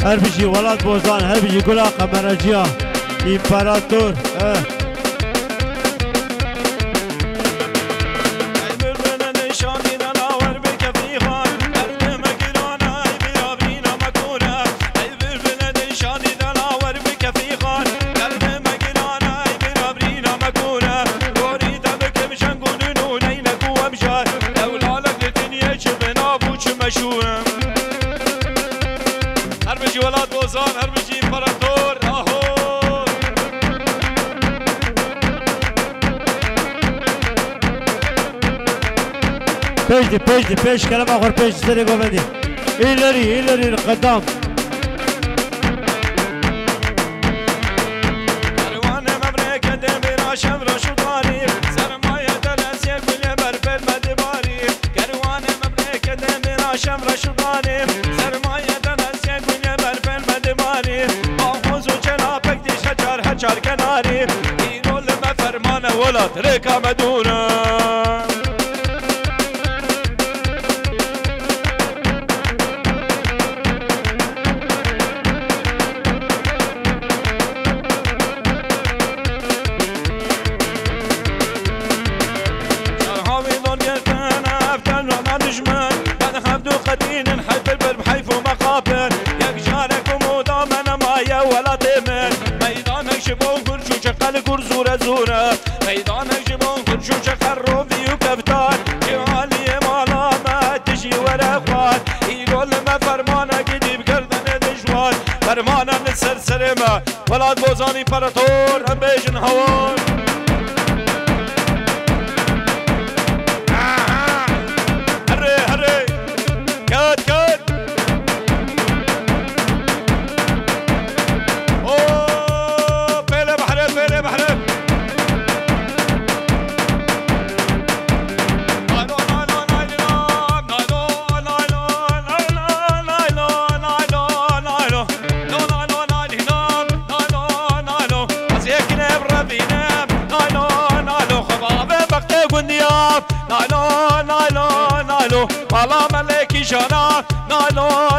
هر بيجي ولاد بوزان هر بيجي قولا قمرجيا امبراطور ولاد بوزان هر بيجي امبراطور اهو بيج كلام اخر بيج سري قومدي إلري القدام كروان مبركة دمير شمر شطاري سرماية دلسية كل برفل مدباري كروان مبركة دمير شمر شطاري سرماية دلسية كل برفل مدباري باخوز وجنابك دي شجر هجر كناري إيرو لما فرمانة ولا تركا مدورة ميدانك جبون كرشوش خروفي وكفتان جوالي مالا ما تجي ورا اخوان يقول ما فرمانه قدي بقردن دجوان فرمانه من السرسرمه ولاد بوزاني امبراطور هم بيجن هوان هري كات اوه بيلي بحرب نايلو مالا ملكي جانا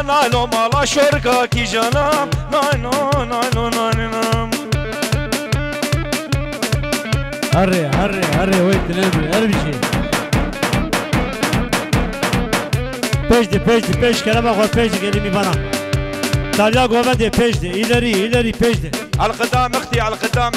نايلو مالا شركة كي جانا نايلو هري وين تنامي اربشي بيج كلام اخر بيج قال بنا تاليا قومدي بيج إلري بيج على القدام اختي على القدام